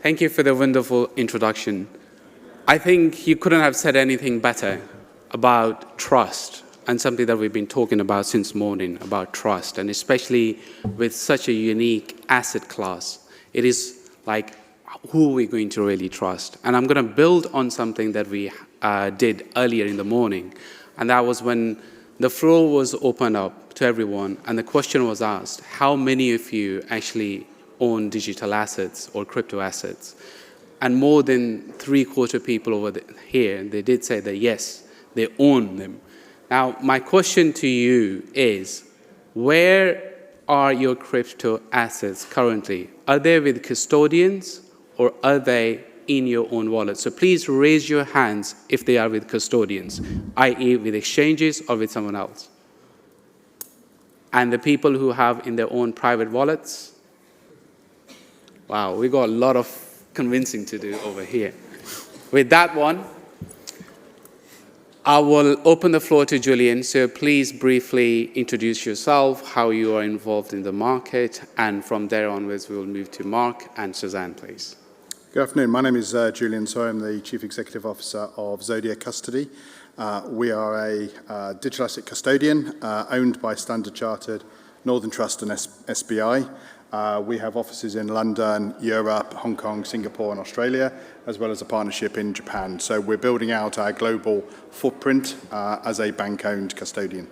Thank you for the wonderful introduction. I think you couldn't have said anything better about trust, and something that we've been talking about since morning, about trust, and especially with such a unique asset class. It is like, who are we going to really trust? And I'm going to build on something that we did earlier in the morning, and that was when the floor was opened up to everyone, and the question was asked, how many of you actually own digital assets or crypto assets? And more than 3/4 people over here, they did say that yes, they own them. Now, my question to you is, where are your crypto assets currently? Are they with custodians or are they in your own wallet? So please raise your hands if they are with custodians, i.e. with exchanges or with someone else. And the people who have in their own private wallets? Wow, we got a lot of convincing to do over here. With that one, I will open the floor to Julian, so please briefly introduce yourself, how you are involved in the market, and from there onwards we will move to Mark and Suzanne, please. Good afternoon. My name is Julian Sawyer. I'm the Chief Executive Officer of Zodia Custody. We are a digital asset custodian owned by Standard Chartered, Northern Trust and SBI. We have offices in London, Europe, Hong Kong, Singapore and Australia, as well as a partnership in Japan. So we're building out our global footprint as a bank-owned custodian.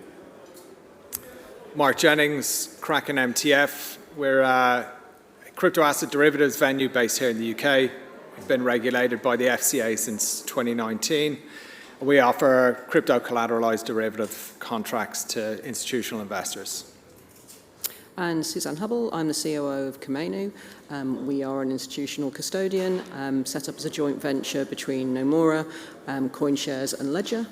Mark Jennings, Kraken MTF. We're a crypto asset derivatives venue based here in the UK. We've been regulated by the FCA since 2019. We offer crypto collateralized derivative contracts to institutional investors. And Suzanne Hubble, I'm the COO of Komainu. We are an institutional custodian set up as a joint venture between Nomura, CoinShares and Ledger.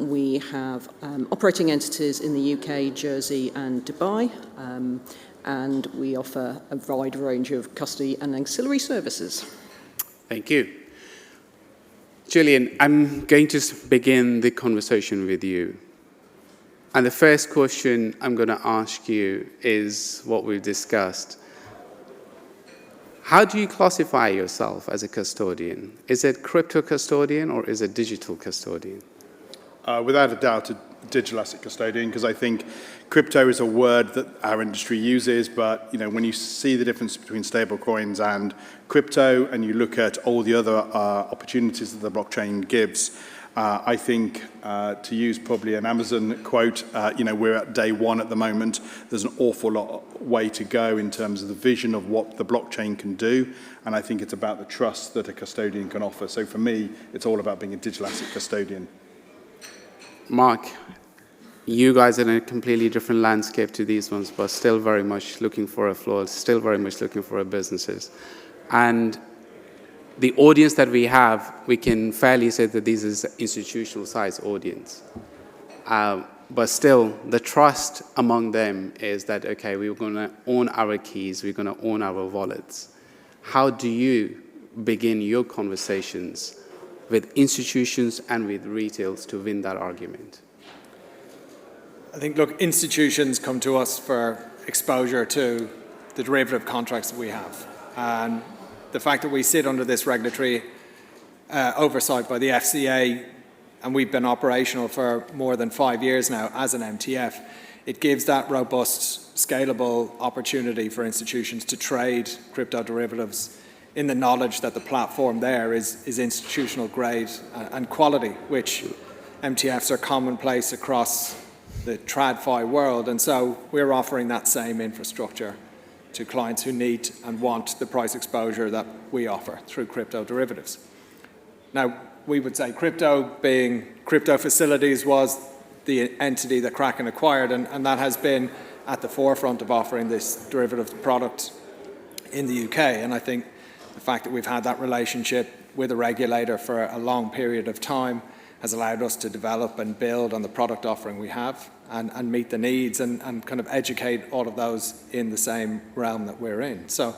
We have operating entities in the UK, Jersey and Dubai, and we offer a wide range of custody and ancillary services. Thank you. Julian, I'm going to begin the conversation with you. And the first question I'm going to ask you is what we've discussed. How do you classify yourself as a custodian? Is it crypto custodian or is it digital custodian? Without a doubt, a digital asset custodian, because I think crypto is a word that our industry uses, but when you see the difference between stable coins and crypto, and you look at all the other opportunities that the blockchain gives, I think, to use probably an Amazon quote, we're at day one at the moment. There's an awful lot way to go in terms of the vision of what the blockchain can do, and I think it's about the trust that a custodian can offer. So for me, it's all about being a digital asset custodian. Mark, you guys are in a completely different landscape to these ones, but still very much looking for a floor, still very much looking for businesses. And the audience that we have, we can fairly say that this is an institutional size audience. But still, the trust among them is that, okay, we're going to own our keys, we're going to own our wallets. How do you begin your conversations with institutions and with retails to win that argument? I think, look, institutions come to us for exposure to the derivative contracts that we have. And the fact that we sit under this regulatory oversight by the FCA, and we've been operational for more than 5 years now as an MTF, it gives that robust, scalable opportunity for institutions to trade crypto derivatives in the knowledge that the platform there is institutional grade and quality, which MTFs are commonplace across the TradFi world. And so we're offering that same infrastructure to clients who need and want the price exposure that we offer through crypto derivatives. Now, we would say crypto facilities was the entity that Kraken acquired, and that has been at the forefront of offering this derivative product in the UK. And I think the fact that we've had that relationship with a regulator for a long period of time has allowed us to develop and build on the product offering we have and meet the needs and kind of educate all of those in the same realm that we're in. So,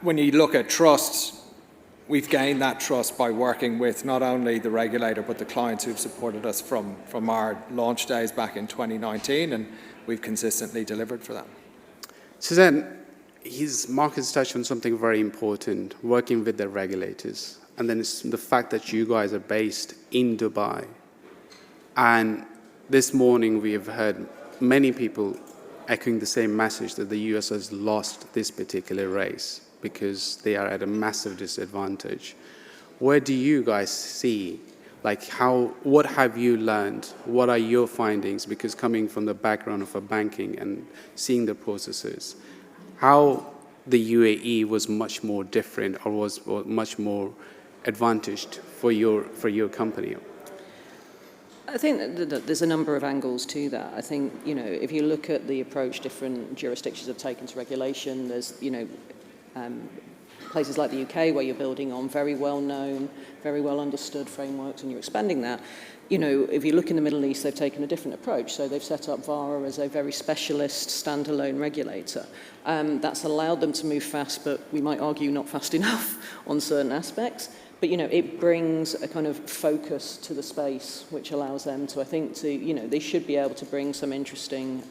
when you look at trust, we've gained that trust by working with not only the regulator but the clients who've supported us from our launch days back in 2019, and we've consistently delivered for them. Suzanne, Marcus touched on something very important, working with the regulators. And then it's the fact that you guys are based in Dubai. And this morning we have heard many people echoing the same message that the US has lost this particular race because they are at a massive disadvantage. Where do you guys see, what have you learned? What are your findings? Because coming from the background of a banking and seeing the processes, how the UAE was much more different or was much more advantaged for your company? I think that there's a number of angles to that. I think, if you look at the approach different jurisdictions have taken to regulation, there's, places like the UK where you're building on very well-known, very well-understood frameworks and you're expanding that. If you look in the Middle East, they've taken a different approach. So they've set up VARA as a very specialist, standalone regulator. That's allowed them to move fast, but we might argue not fast enough on certain aspects. But, it brings a kind of focus to the space, which allows them to, I think, they should be able to bring some interesting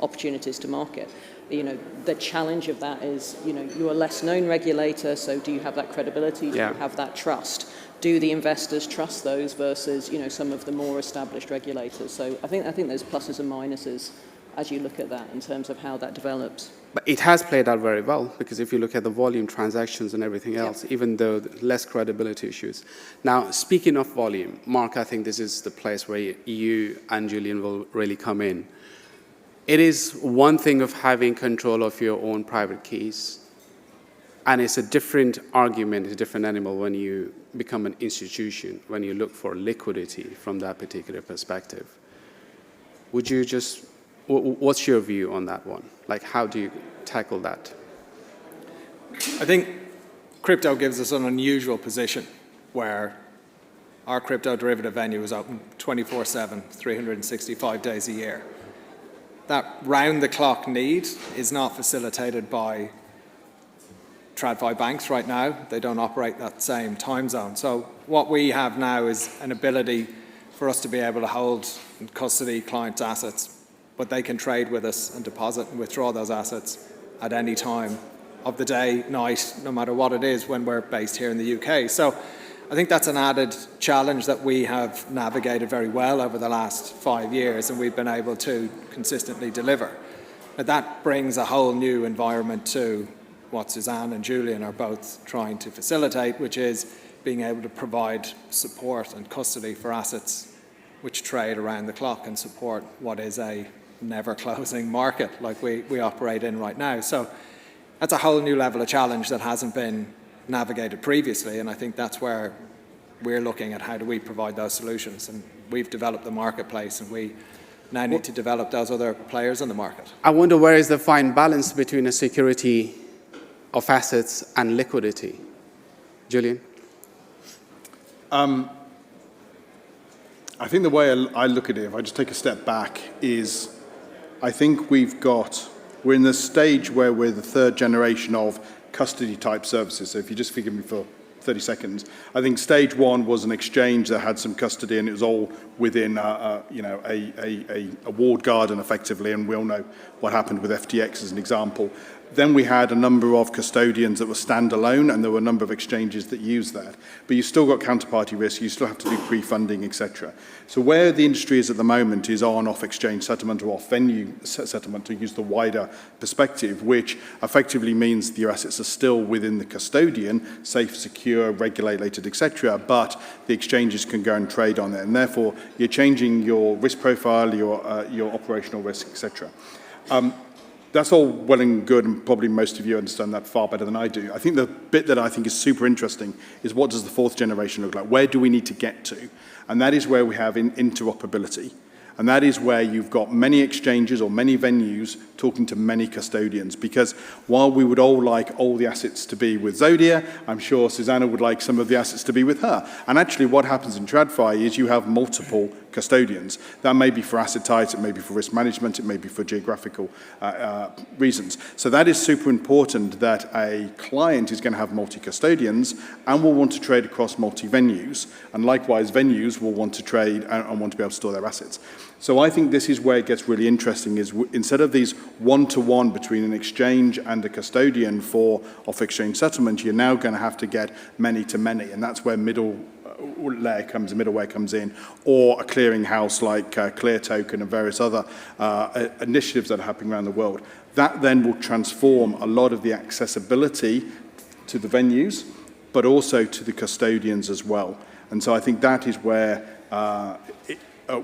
opportunities to market. The challenge of that is, you're a less known regulator, so do you have that credibility? Do you have that trust? Do the investors trust those versus, some of the more established regulators? So I think there's pluses and minuses as you look at that in terms of how that develops. But it has played out very well, because if you look at the volume, transactions and everything else, even though less credibility issues. Now, speaking of volume, Mark, I think this is the place where you and Julian will really come in. It is one thing of having control of your own private keys, and it's a different argument, it's a different animal when you become an institution, when you look for liquidity from that particular perspective. Would you just, what's your view on that one? How do you tackle that? I think crypto gives us an unusual position where our crypto derivative venue is open 24/7, 365 days a year. That round-the-clock need is not facilitated by TradFi banks right now. They don't operate that same time zone. So what we have now is an ability for us to be able to hold and custody clients' assets, but they can trade with us and deposit and withdraw those assets at any time of the day, night, no matter what it is, when we're based here in the UK. So I think that's an added challenge that we have navigated very well over the last 5 years, and we've been able to consistently deliver. But that brings a whole new environment to what Suzanne and Julian are both trying to facilitate, which is being able to provide support and custody for assets which trade around the clock and support what is a never-closing market like we operate in right now. So that's a whole new level of challenge that hasn't been navigated previously, and I think that's where we're looking at how do we provide those solutions. And we've developed the marketplace, and we now need to develop those other players in the market. I wonder where is the fine balance between a security of assets and liquidity? Julian? I think the way I look at it, if I just take a step back, is I think we're in the stage where we're the third generation of custody type services. So if you just forgive me for 30 seconds, I think stage one was an exchange that had some custody, and it was all within a walled garden effectively, and we all know what happened with FTX as an example. Then we had a number of custodians that were standalone, and there were a number of exchanges that used that. But you still got counterparty risk, you still have to do pre-funding, etc. So where the industry is at the moment is on-off exchange settlement or off-venue settlement, to use the wider perspective, which effectively means that your assets are still within the custodian, safe, secure, regulated, etc. But the exchanges can go and trade on it, and therefore you're changing your risk profile, your operational risk, etc. That's all well and good, and probably most of you understand that far better than I do. I think the bit that I think is super interesting is what does the fourth generation look like? Where do we need to get to? And that is where we have interoperability. And that is where you've got many exchanges or many venues talking to many custodians. Because while we would all like all the assets to be with Zodia, I'm sure Susanna would like some of the assets to be with her. And actually what happens in TradFi is you have multiple custodians. That may be for asset types, it may be for risk management, it may be for geographical reasons. So that is super important, that a client is going to have multi-custodians and will want to trade across multi-venues. And likewise, venues will want to trade and want to be able to store their assets. So I think this is where it gets really interesting, is instead of these one-to-one between an exchange and a custodian for off-exchange settlement, you're now going to have to get many-to-many, and that's where middleware comes in, or a clearing house like Clear Token and various other initiatives that are happening around the world. That then will transform a lot of the accessibility to the venues, but also to the custodians as well. And so I think that is where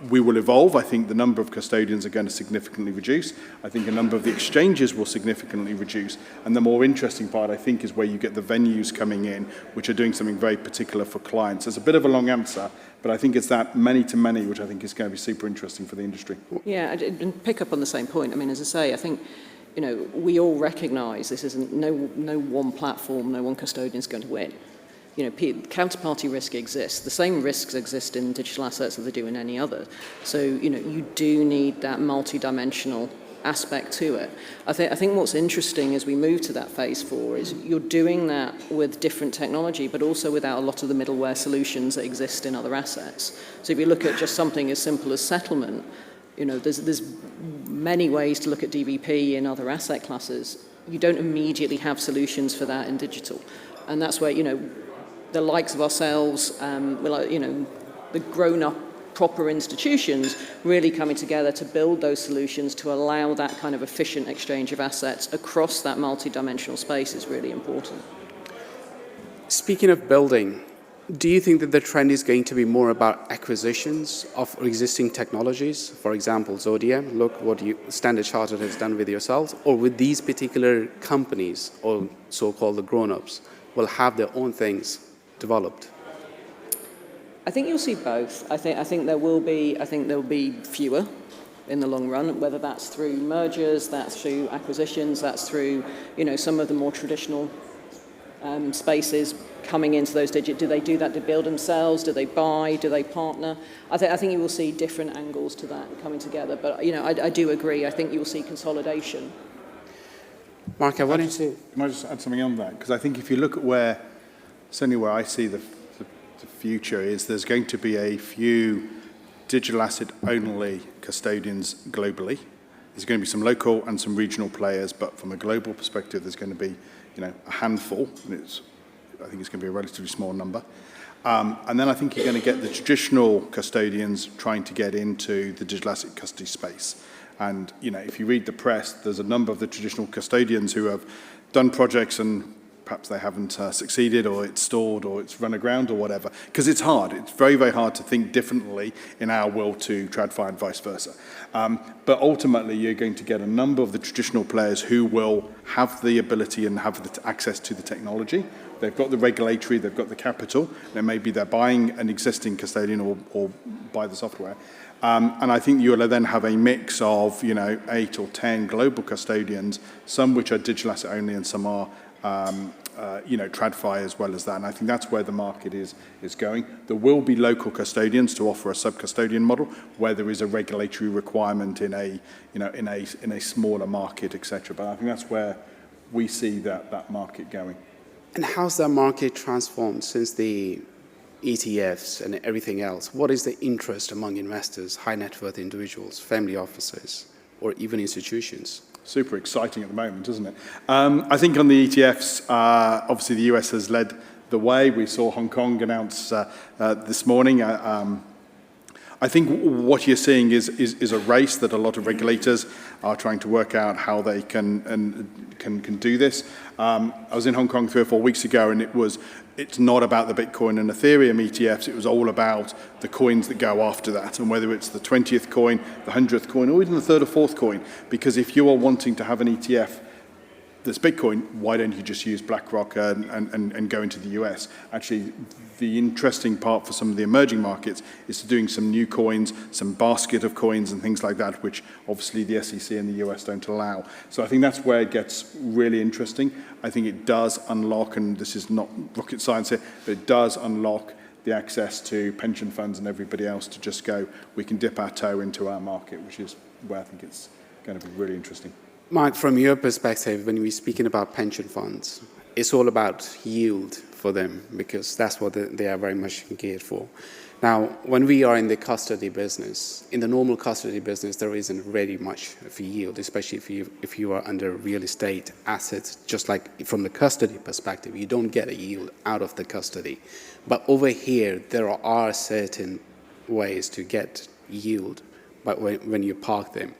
we will evolve. I think the number of custodians are going to significantly reduce. I think a number of the exchanges will significantly reduce. And the more interesting part, I think, is where you get the venues coming in, which are doing something very particular for clients. It's a bit of a long answer, but I think it's that many-to-many, which I think is going to be super interesting for the industry. Yeah, and pick up on the same point. I mean, as I say, I think, we all recognise this isn't no one platform, no one custodian is going to win. Counterparty risk exists. The same risks exist in digital assets as they do in any other. So, you do need that multi-dimensional aspect to it. I think what's interesting as we move to that phase 4 is you're doing that with different technology, but also without a lot of the middleware solutions that exist in other assets. So if you look at just something as simple as settlement, there's many ways to look at DBP in other asset classes. You don't immediately have solutions for that in digital. And that's where, the likes of ourselves, the grown-up proper institutions really coming together to build those solutions to allow that kind of efficient exchange of assets across that multi-dimensional space is really important. Speaking of building, do you think that the trend is going to be more about acquisitions of existing technologies? For example, Zodia, look what Standard Chartered has done with yourselves, or with these particular companies, or so-called the grown-ups, will have their own things developed? I think you'll see both. I think there will be fewer in the long run, whether that's through mergers, that's through acquisitions, that's through some of the more traditional spaces coming into those digits. Do they do that to build themselves? Do they buy? Do they partner? I think you will see different angles to that coming together. But I do agree. I think you will see consolidation. Mark, I wanted to. Can I just add something on that? Because I think if you look at certainly where I see the future is, there's going to be a few digital asset only custodians globally. There's going to be some local and some regional players, but from a global perspective, there's going to be a handful, and I think it's going to be a relatively small number. And then I think you're going to get the traditional custodians trying to get into the digital asset custody space. And if you read the press, there's a number of the traditional custodians who have done projects and perhaps they haven't succeeded, or it's stalled, or it's run aground, or whatever. Because it's hard. It's very, very hard to think differently in our world to TradFi and vice versa. But ultimately, you're going to get a number of the traditional players who will have the ability and have the access to the technology. They've got the regulatory, they've got the capital. Then maybe they're buying an existing custodian or buy the software. And I think you'll then have a mix of 8 or 10 global custodians, some which are digital asset only and some are TradFi as well as that. And I think that's where the market is going. There will be local custodians to offer a sub-custodian model where there is a regulatory requirement in a smaller market, etc. But I think that's where we see that market going. And how's that market transformed since the ETFs and everything else? What is the interest among investors, high net worth individuals, family offices, or even institutions? Super exciting at the moment, isn't it? I think on the ETFs, obviously the US has led the way. We saw Hong Kong announce this morning. I think what you're seeing is a race that a lot of regulators are trying to work out how they can do this. I was in Hong Kong 3 or 4 weeks ago, and it's not about the Bitcoin and Ethereum ETFs. It was all about the coins that go after that, and whether it's the 20th coin, the 100th coin, or even the 3rd or 4th coin. Because if you are wanting to have an ETF that's Bitcoin, why don't you just use BlackRock and go into the US? Actually, the interesting part for some of the emerging markets is to doing some new coins, some basket of coins and things like that, which obviously the SEC and the US don't allow. So I think that's where it gets really interesting. I think it does unlock, and this is not rocket science here, but it does unlock the access to pension funds and everybody else to just go, we can dip our toe into our market, which is where I think it's going to be really interesting. Mark, from your perspective, when we're speaking about pension funds, it's all about yield for them because that's what they are very much geared for. Now, when we are in the custody business, in the normal custody business, there isn't really much of a yield, especially if you are under real estate assets. Just like from the custody perspective, you don't get a yield out of the custody. But over here, there are certain ways to get yield, but when you park them.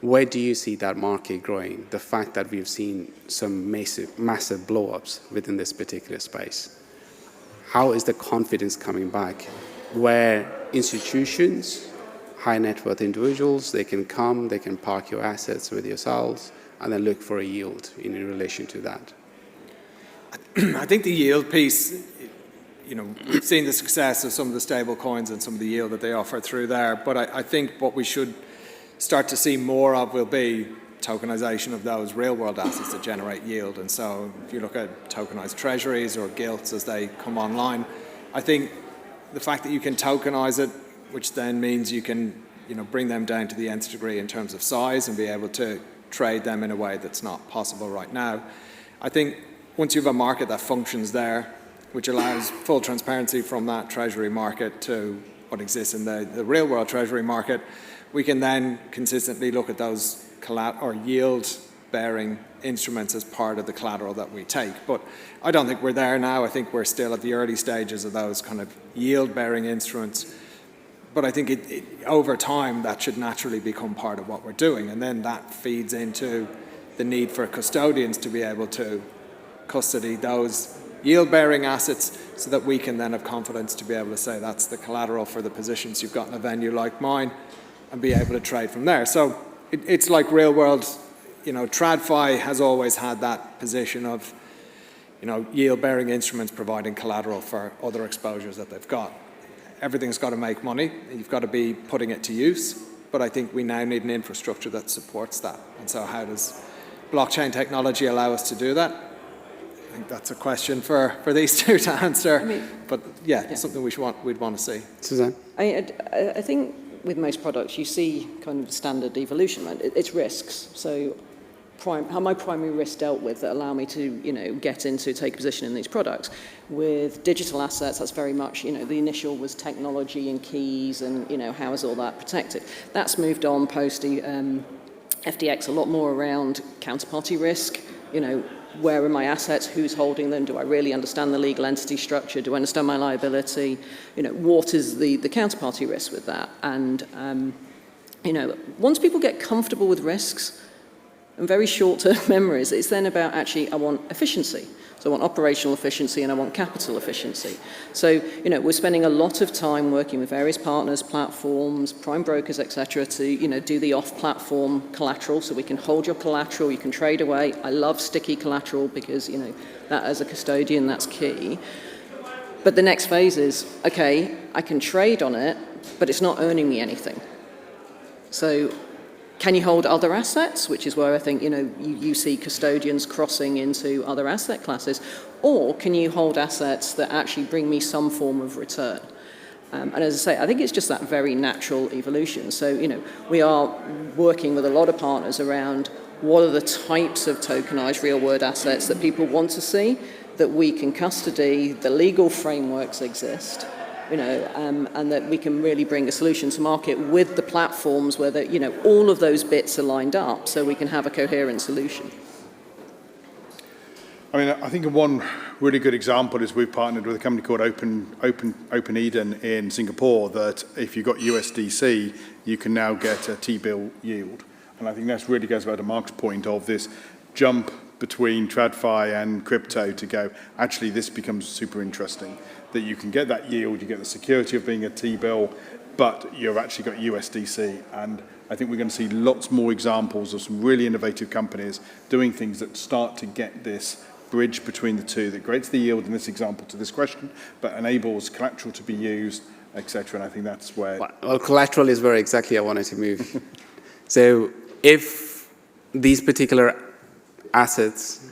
Where do you see that market growing? The fact that we've seen some massive blow-ups within this particular space. How is the confidence coming back? Where institutions, high net worth individuals, they can come, they can park your assets with yourselves, and then look for a yield in relation to that. I think the yield piece, we've seen the success of some of the stable coins and some of the yield that they offer through there, but I think what we should start to see more of will be tokenization of those real-world assets that generate yield. And so if you look at tokenized treasuries or gilts as they come online, I think the fact that you can tokenize it, which then means you can bring them down to the nth degree in terms of size and be able to trade them in a way that's not possible right now. I think once you have a market that functions there, which allows full transparency from that treasury market to what exists in the real-world treasury market, we can then consistently look at those yield-bearing instruments as part of the collateral that we take. But I don't think we're there now. I think we're still at the early stages of those kind of yield-bearing instruments. But I think over time, that should naturally become part of what we're doing. And then that feeds into the need for custodians to be able to custody those yield-bearing assets so that we can then have confidence to be able to say that's the collateral for the positions you've got in a venue like mine, and be able to trade from there. So it's like real world, TradFi has always had that position of, yield-bearing instruments providing collateral for other exposures that they've got. Everything's got to make money. You've got to be putting it to use. But I think we now need an infrastructure that supports that. And so how does blockchain technology allow us to do that? I think that's a question for these two to answer. But it's something we'd want to see. Suzanne? I think with most products, you see kind of standard evolution, right? It's risks. So how my primary risk dealt with that allow me to, take a position in these products. With digital assets, that's very much, the initial was technology and keys and, how is all that protected? That's moved on post FTX a lot more around counterparty risk, where are my assets, who's holding them, do I really understand the legal entity structure, do I understand my liability, what is the counterparty risk with that? And, once people get comfortable with risks and very short-term memories, it's then about actually, I want efficiency. So I want operational efficiency and I want capital efficiency. So, we're spending a lot of time working with various partners, platforms, prime brokers, etc., to, do the off-platform collateral so we can hold your collateral, you can trade away. I love sticky collateral because, that as a custodian, that's key. But the next phase is, okay, I can trade on it, but it's not earning me anything. So can you hold other assets, which is where I think, you see custodians crossing into other asset classes, or can you hold assets that actually bring me some form of return? And as I say, I think it's just that very natural evolution. So, we are working with a lot of partners around what are the types of tokenized real-world assets that people want to see, that we can custody, the legal frameworks exist, and that we can really bring a solution to market with the platforms where all of those bits are lined up so we can have a coherent solution. I think one really good example is we've partnered with a company called Open Eden in Singapore that if you've got USDC, you can now get a T-bill yield. And I think that really goes back to Mark's point of this jump between TradFi and crypto to go, actually this becomes super interesting, that you can get that yield, you get the security of being a T-bill, but you've actually got USDC. And I think we're going to see lots more examples of some really innovative companies doing things that start to get this bridge between the two, that creates the yield in this example to this question, but enables collateral to be used, etc. And I think that's where... Well, collateral is where exactly I wanted to move. So if these particular assets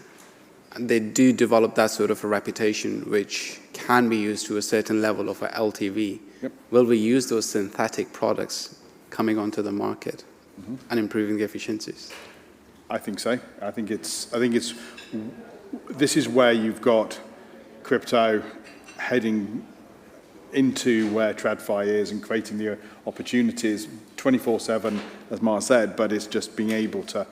and they do develop that sort of a reputation which can be used to a certain level of a LTV. Yep. Will we use those synthetic products coming onto the market and improving the efficiencies? I think so. I think it's this is where you've got crypto heading into where TradFi is and creating the opportunities 24/7, as Mar said, but it's just being able to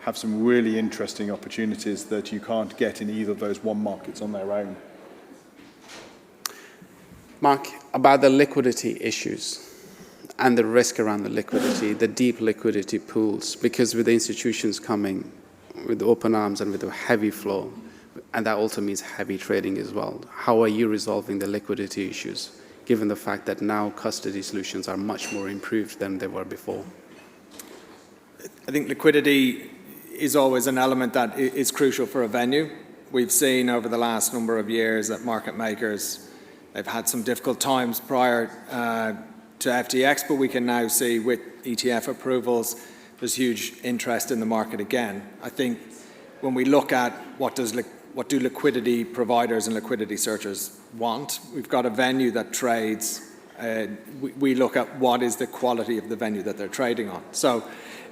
have some really interesting opportunities that you can't get in either of those one markets on their own. Mark, about the liquidity issues and the risk around the liquidity, the deep liquidity pools, because with the institutions coming with open arms and with a heavy flow, and that also means heavy trading as well, how are you resolving the liquidity issues, given the fact that now custody solutions are much more improved than they were before? I think liquidity is always an element that is crucial for a venue. We've seen over the last number of years that market makers, they've had some difficult times prior to FTX, but we can now see with ETF approvals, there's huge interest in the market again. I think when we look at what do liquidity providers and liquidity searchers want, we've got a venue that trades. We look at what is the quality of the venue that they're trading on. So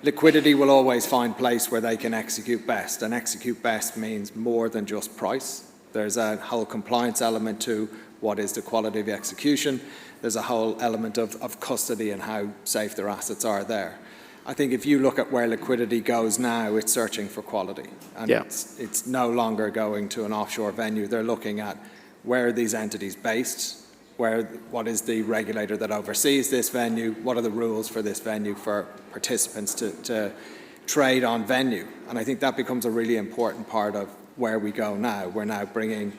liquidity will always find place where they can execute best, and execute best means more than just price. There's a whole compliance element to what is the quality of execution. There's a whole element of custody and how safe their assets are there. I think if you look at where liquidity goes now, it's searching for quality. And it's no longer going to an offshore venue. They're looking at where are these entities based, what is the regulator that oversees this venue, what are the rules for this venue for participants to trade on venue. And I think that becomes a really important part of where we go now. We're now bringing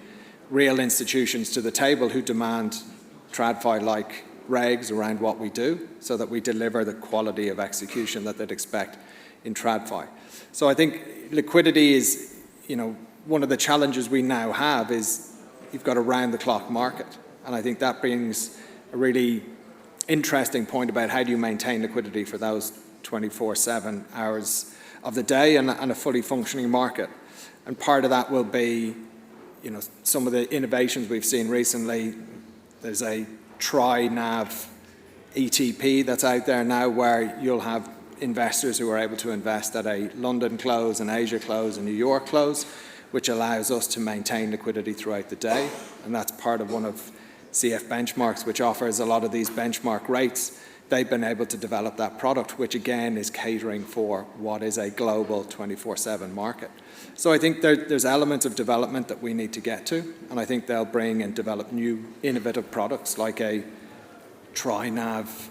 real institutions to the table who demand TradFi-like regs around what we do so that we deliver the quality of execution that they'd expect in TradFi. So I think liquidity is, one of the challenges we now have is you've got a round-the-clock market. And I think that brings a really interesting point about how do you maintain liquidity for those 24/7 hours of the day and a fully functioning market. And part of that will be, some of the innovations we've seen recently. There's a tri-NAV ETP that's out there now where you'll have investors who are able to invest at a London close, an Asia close, a New York close, which allows us to maintain liquidity throughout the day. And that's part of one of CF Benchmarks, which offers a lot of these benchmark rates. They've been able to develop that product, which again is catering for what is a global 24/7 market. So I think there's elements of development that we need to get to, and I think they'll bring and develop new innovative products like a tri-NAV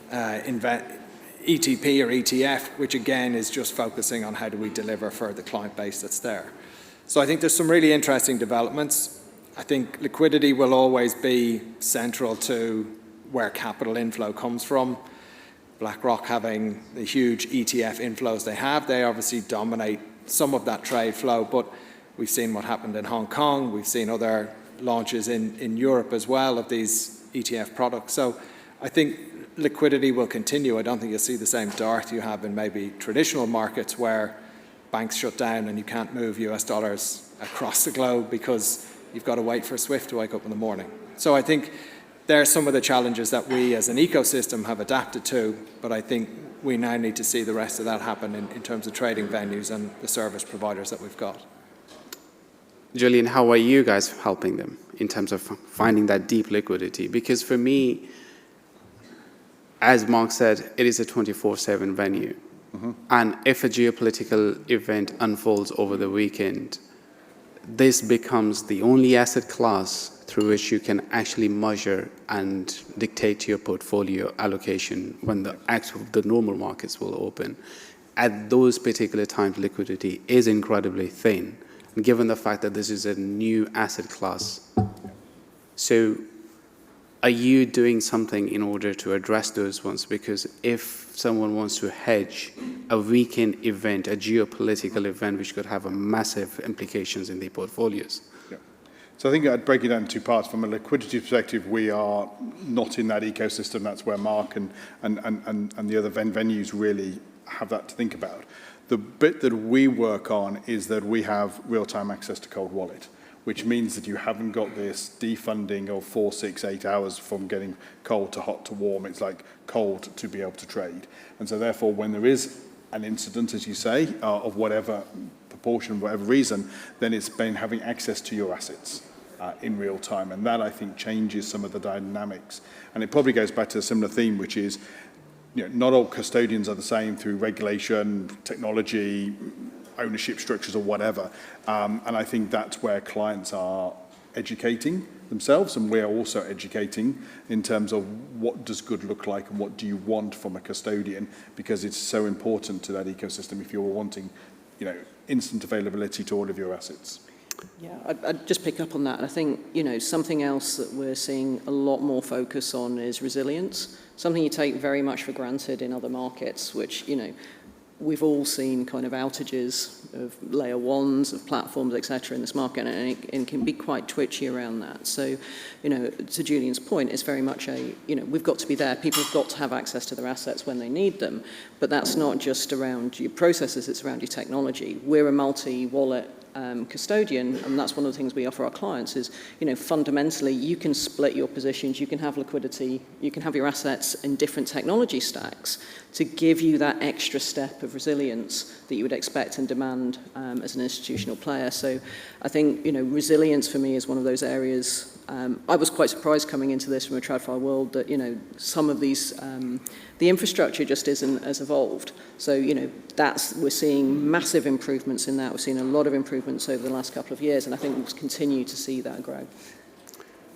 ETP or ETF, which again is just focusing on how do we deliver for the client base that's there. So I think there's some really interesting developments. I think liquidity will always be central to where capital inflow comes from. BlackRock having the huge ETF inflows they have, they obviously dominate some of that trade flow, but we've seen what happened in Hong Kong. We've seen other launches in Europe as well of these ETF products. So I think liquidity will continue. I don't think you'll see the same dearth you have in maybe traditional markets where banks shut down and you can't move US dollars across the globe because you've got to wait for SWIFT to wake up in the morning. So I think there are some of the challenges that we as an ecosystem have adapted to, but I think we now need to see the rest of that happen in terms of trading venues and the service providers that we've got. Julian, how are you guys helping them in terms of finding that deep liquidity? Because for me, as Mark said, it is a 24/7 venue. And if a geopolitical event unfolds over the weekend, this becomes the only asset class through which you can actually measure and dictate your portfolio allocation when the normal markets will open. At those particular times, liquidity is incredibly thin, given the fact that this is a new asset class. So are you doing something in order to address those ones? Because if someone wants to hedge a weekend event, a geopolitical event, which could have a massive implications in their portfolios. So I think I'd break it down in two parts. From a liquidity perspective, we are not in that ecosystem. That's where Mark and the other venues really have that to think about. The bit that we work on is that we have real-time access to cold wallet, which means that you haven't got this defunding of 4, 6, 8 hours from getting cold to hot to warm. It's like cold to be able to trade. And so therefore, when there is an incident, as you say, of whatever proportion, whatever reason, then it's been having access to your assets in real time. And that, I think, changes some of the dynamics. And it probably goes back to a similar theme, which is, not all custodians are the same through regulation, technology, ownership structures or whatever. And I think that's where clients are educating themselves, and we're also educating in terms of what does good look like and what do you want from a custodian, because it's so important to that ecosystem if you're wanting, instant availability to all of your assets. Yeah, I'd just pick up on that. I think, something else that we're seeing a lot more focus on is resilience, something you take very much for granted in other markets, which, we've all seen kind of outages of layer ones, of platforms, etc. in this market, and it can be quite twitchy around that. So, to Julian's point, it's very much we've got to be there. People have got to have access to their assets when they need them. But that's not just around your processes, it's around your technology. We're a multi-wallet custodian, and that's one of the things we offer our clients is, fundamentally, you can split your positions, you can have liquidity, you can have your assets in different technology stacks to give you that extra step of resilience that you would expect and demand as an institutional player. So I think, resilience for me is one of those areas. I was quite surprised coming into this from a TradFi world that, some of these, the infrastructure just isn't as evolved. So, we're seeing massive improvements in that. We're seeing a lot of improvements over the last couple of years, and I think we'll continue to see that grow.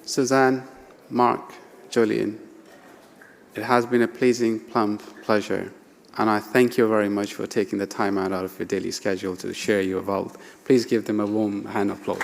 Suzanne, Mark, Julian, it has been a pleasing, plump pleasure, and I thank you very much for taking the time out of your daily schedule to share your wealth. Please give them a warm hand of applause.